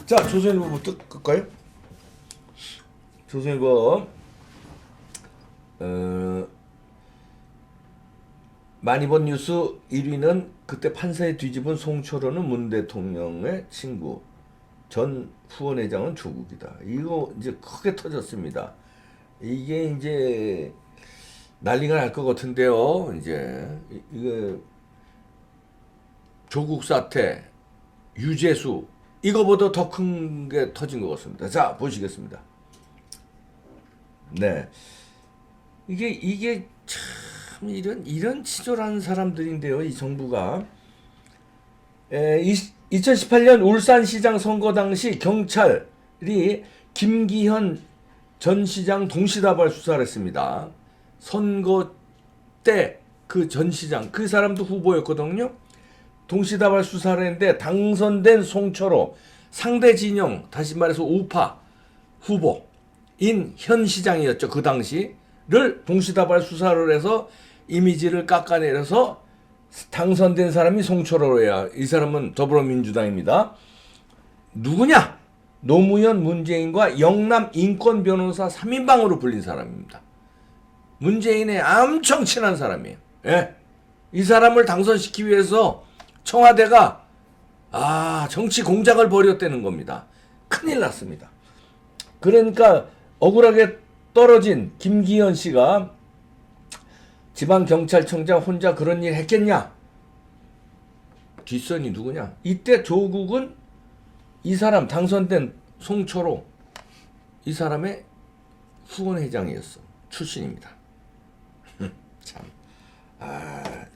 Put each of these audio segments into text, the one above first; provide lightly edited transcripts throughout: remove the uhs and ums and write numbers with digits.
자, 조선일보부터 끌까요? 조선일보 많이 본 뉴스 1위는 그때 판사에 뒤집은 송철호는 문 대통령의 친구, 전 후원회장은 조국이다. 이거 이제 크게 터졌습니다. 이게 이제 난리가 날 것 같은데요. 이제 이거 조국 사태, 유재수 이거보다 더 큰 게 터진 것 같습니다. 자, 보시겠습니다. 네, 이게 참 이런 치졸한 사람들인데요. 이 정부가 2018년 울산시장 선거 당시 경찰이 김기현 전 시장 동시다발 수사를 했습니다. 선거 때 그 전 시장 그 사람도 후보였거든요. 동시다발 수사를 했는데 당선된 송철호 상대 진영, 다시 말해서 우파 후보인 현 시장이었죠. 그 당시를 동시다발 수사를 해서 이미지를 깎아내려서 당선된 사람이 송철호야. 이 사람은 더불어민주당입니다. 누구냐? 노무현, 문재인과 영남 인권 변호사 3인방으로 불린 사람입니다. 문재인의 엄청 친한 사람이에요. 예. 이 사람을 당선시키기 위해서 청와대가 정치 공작을 벌였다는 겁니다. 큰일 났습니다. 그러니까 억울하게 떨어진 김기현 씨가 지방경찰청장 혼자 그런 일 했겠냐? 뒷선이 누구냐? 이때 조국은 이 사람 당선된 송철호 이 사람의 후원회장이었어. 출신입니다. 참.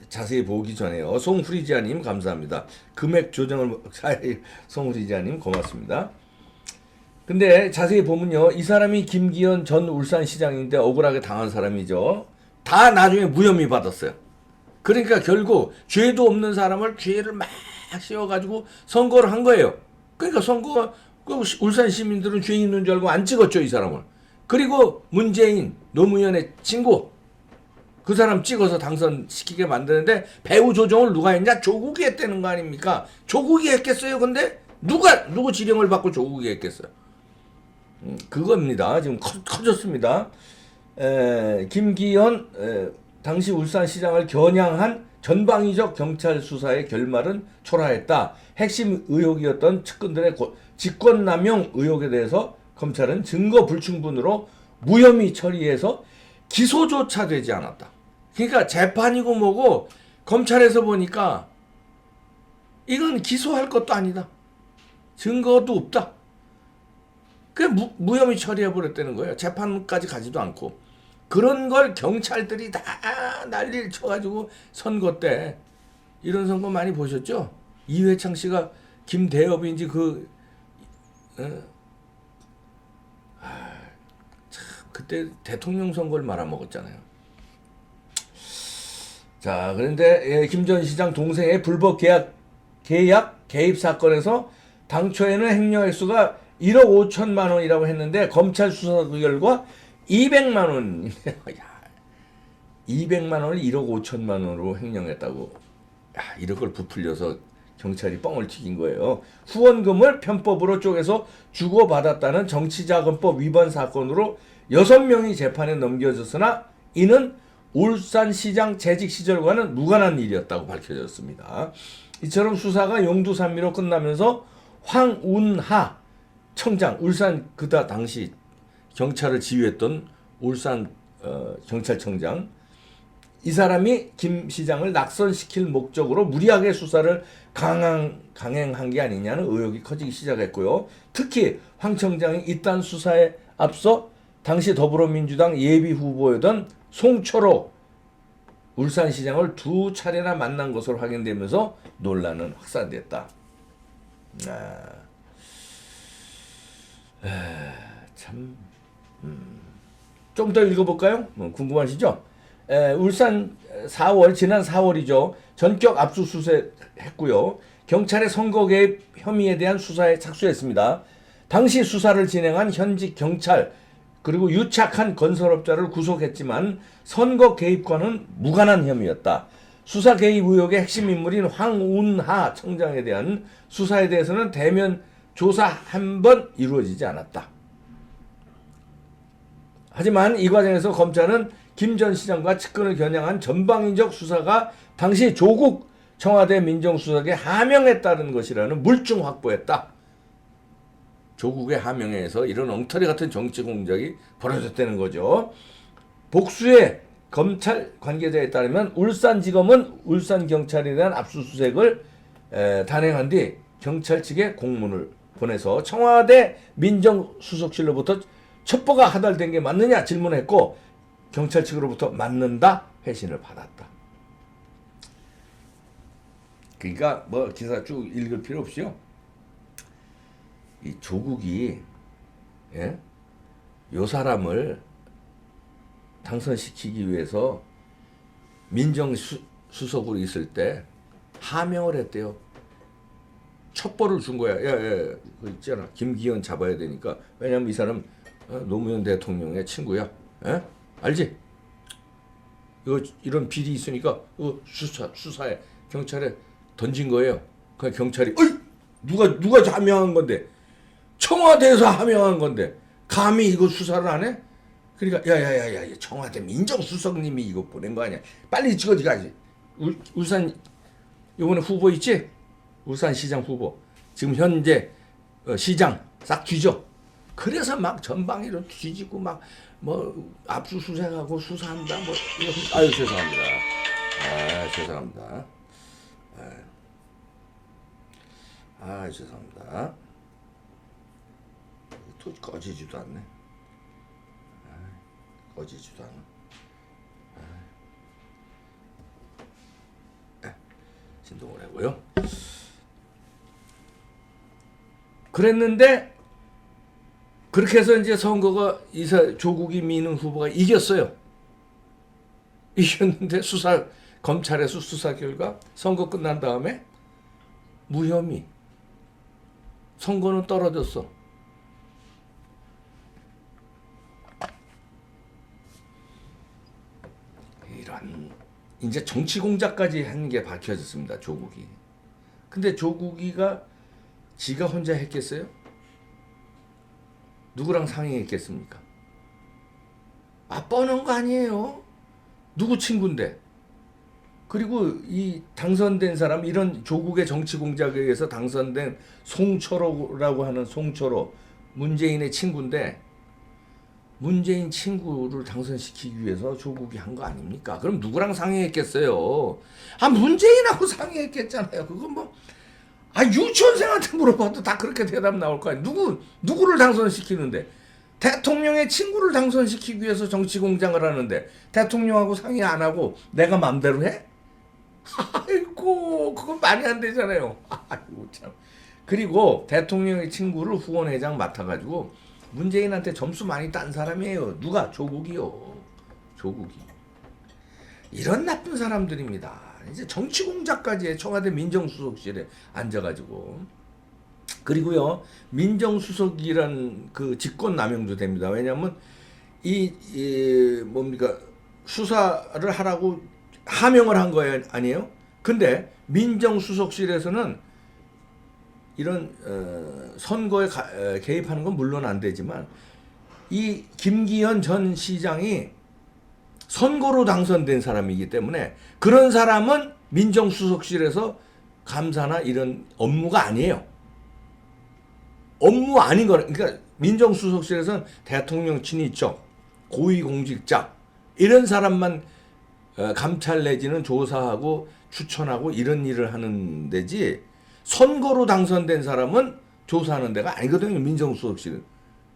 자세히 보기 전에요. 송후리지아님 감사합니다. 금액 조정을 송후리지아님 고맙습니다. 근데 자세히 보면요, 이 사람이 김기현 전 울산시장인데 억울하게 당한 사람이죠. 다 나중에 무혐의 받았어요. 그러니까 결국 죄도 없는 사람을 죄를 막 씌워가지고 선거를 한 거예요. 그러니까 선거 울산 시민들은 죄 있는 줄 알고 안 찍었죠, 이 사람을. 그리고 문재인, 노무현의 친구 그 사람 찍어서 당선시키게 만드는데 배후 조정을 누가 했냐? 조국이 했다는 거 아닙니까? 조국이 했겠어요? 근데 누구 지령을 받고 조국이 했겠어요? 그겁니다. 지금 커졌습니다. 김기현 당시 울산시장을 겨냥한 전방위적 경찰 수사의 결말은 초라했다. 핵심 의혹이었던 측근들의 직권남용 의혹에 대해서 검찰은 증거 불충분으로 무혐의 처리해서 기소조차 되지 않았다. 그러니까 재판이고 뭐고 검찰에서 보니까 이건 기소할 것도 아니다. 증거도 없다. 그냥 무혐의 처리해버렸다는 거예요. 재판까지 가지도 않고. 그런 걸 경찰들이 다 난리를 쳐가지고 선거 때 이런 선거 많이 보셨죠? 이회창 씨가 김대엽인지 참 그때 대통령 선거를 말아먹었잖아요. 자, 그런데 김 전 시장 동생의 불법 계약 개입 사건에서 당초에는 횡령 액수가 1억 5천만 원이라고 했는데 검찰 수사 결과 200만 원. 200만 원을 1억 5천만 원으로 횡령했다고. 이런 걸 부풀려서 경찰이 뻥을 튀긴 거예요. 후원금을 편법으로 쪼개서 주고받았다는 정치자금법 위반 사건으로 6명이 재판에 넘겨졌으나 이는 울산시장 재직 시절과는 무관한 일이었다고 밝혀졌습니다. 이처럼 수사가 용두산미로 끝나면서 황운하 청장, 울산 그다 당시 경찰을 지휘했던 울산 경찰청장, 이 사람이 김 시장을 낙선시킬 목적으로 무리하게 수사를 강행한 게 아니냐는 의혹이 커지기 시작했고요. 특히 황 청장이 이딴 수사에 앞서 당시 더불어민주당 예비 후보였던 송철호 울산시장을 2차례나 만난 것으로 확인되면서 논란은 확산됐다. 참, 좀 더 읽어볼까요? 궁금하시죠? 울산 지난 4월이죠. 전격 압수수색 했고요. 경찰의 선거 개입 혐의에 대한 수사에 착수했습니다. 당시 수사를 진행한 현직 경찰 그리고 유착한 건설업자를 구속했지만 선거 개입과는 무관한 혐의였다. 수사 개입 의혹의 핵심 인물인 황운하 청장에 대한 수사에 대해서는 대면 조사 한 번 이루어지지 않았다. 하지만 이 과정에서 검찰은 김 전 시장과 측근을 겨냥한 전방위적 수사가 당시 조국 청와대 민정수석의 하명에 따른 것이라는 물증 확보했다. 조국의 하명에 의해서 이런 엉터리 같은 정치 공작이 벌어졌다는 거죠. 복수의 검찰 관계자에 따르면 울산지검은 울산경찰에 대한 압수수색을 단행한 뒤 경찰 측에 공문을 보내서 청와대 민정수석실로부터 첩보가 하달된 게 맞느냐 질문했고 경찰 측으로부터 맞는다 회신을 받았다. 그러니까 뭐 기사 쭉 읽을 필요 없이요. 이 조국이 요 사람을 당선시키기 위해서 민정수석으로 있을 때 하명을 했대요. 첩보를 준 거야. 야, 그 있잖아. 김기현 잡아야 되니까. 왜냐면 이 사람 노무현 대통령의 친구야. 알지? 이런 비리 있으니까 수사에 경찰에 던진 거예요. 그 경찰이 누가 하명한 건데 청와대에서 하명한 건데 감히 이거 수사를 안 해? 그러니까 야야야야 청와대 민정수석님이 이거 보낸 거 아니야? 빨리 찍어 가지. 울산 요번에 후보 있지? 울산시장 후보 지금 현재 시장 싹 뒤져. 그래서 막 전방위로 뒤지고 막 뭐 압수수색하고 수사한다 뭐 아유 죄송합니다. 죄송합니다. 죄송합니다. 또 꺼지지도 않네. 꺼지지도 않아. 진동을 하고요. 그랬는데 그렇게 해서 이제 선거가 조국이 미는 후보가 이겼어요. 이겼는데 검찰에서 수사 결과 선거 끝난 다음에 무혐의. 선거는 떨어졌어. 이런 이제 정치 공작까지 한 게 밝혀졌습니다. 조국이. 근데 조국이가 지가 혼자 했겠어요? 누구랑 상의했겠습니까? 뻔한 거 아니에요. 누구 친구인데. 그리고 이 당선된 사람 이런 조국의 정치 공작에 의해서 당선된 송철호라고 하는 송철호 문재인의 친구인데 문재인 친구를 당선시키기 위해서 조국이 한 거 아닙니까? 그럼 누구랑 상의했겠어요? 문재인하고 상의했겠잖아요. 그건 뭐 유치원생한테 물어봐도 다 그렇게 대답 나올 거 아니에요. 누구를 당선시키는데 대통령의 친구를 당선시키기 위해서 정치 공작을 하는데 대통령하고 상의 안 하고 내가 맘대로 해? 아이고 그건 말이 안 되잖아요. 아이고 참. 그리고 대통령의 친구를 후원회장 맡아가지고 문재인한테 점수 많이 딴 사람이에요. 누가? 조국이요. 조국이. 이런 나쁜 사람들입니다. 이제 정치 공작까지 해. 청와대 민정수석실에 앉아가지고. 그리고요 민정수석이란 그 직권남용도 됩니다. 왜냐하면 뭡니까 수사를 하라고 하명을 한 거예요, 아니에요? 근데 민정수석실에서는 이런 선거에 개입하는 건 물론 안 되지만 이 김기현 전 시장이 선거로 당선된 사람이기 때문에 그런 사람은 민정수석실에서 감사나 이런 업무가 아니에요. 업무 아닌 거라. 그러니까 민정수석실에서는 대통령 친인척, 고위공직자 이런 사람만 감찰 내지는 조사하고 추천하고 이런 일을 하는 데지 선거로 당선된 사람은 조사하는 데가 아니거든요. 민정수석실은.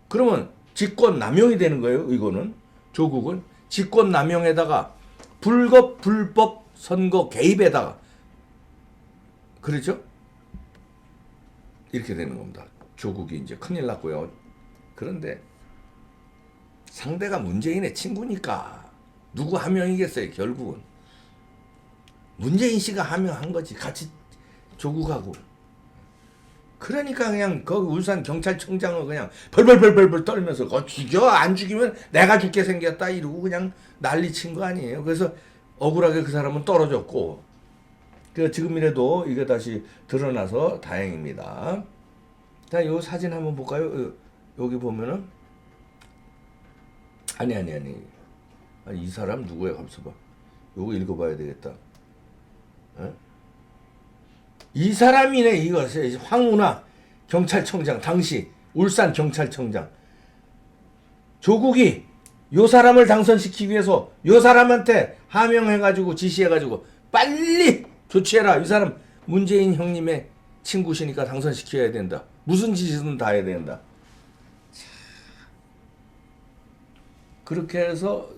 그러면 직권남용이 되는 거예요. 이거는 조국은 직권남용에다가 불법 선거 개입에다가 그렇죠? 이렇게 되는 겁니다. 조국이 이제 큰일 났고요. 그런데 상대가 문재인의 친구니까 누구 하명이겠어요. 결국은 문재인 씨가 하명한 거지. 같이 조국하고. 그러니까 그냥 그 울산 경찰청장을 그냥 벌벌 떨면서 죽여 안 죽이면 내가 죽게 생겼다 이러고 그냥 난리친 거 아니에요. 그래서 억울하게 그 사람은 떨어졌고 지금이라도 이게 다시 드러나서 다행입니다. 자, 요 사진 한번 볼까요? 여기 보면은 아니. 이 사람 누구야? 감사 봐. 요거 읽어봐야 되겠다. 어? 이 사람이네. 이거 황운하 경찰청장, 당시 울산 경찰청장. 조국이 요 사람을 당선시키기 위해서 요 사람한테 하명해가지고 지시해가지고 빨리 조치해라. 이 사람 문재인 형님의 친구시니까 당선시켜야 된다. 무슨 짓이든 다 해야 된다. 그렇게 해서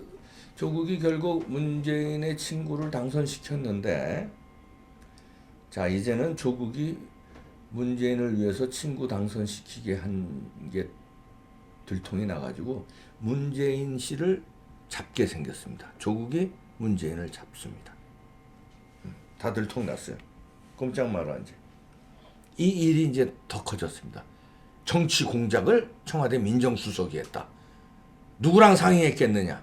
조국이 결국 문재인의 친구를 당선시켰는데, 자, 이제는 조국이 문재인을 위해서 친구 당선시키게 한 게 들통이 나가지고 문재인 씨를 잡게 생겼습니다. 조국이 문재인을 잡습니다. 다 들통 났어요. 꼼짝 마라 이제. 이 일이 이제 더 커졌습니다. 정치 공작을 청와대 민정수석이 했다. 누구랑 상의했겠느냐?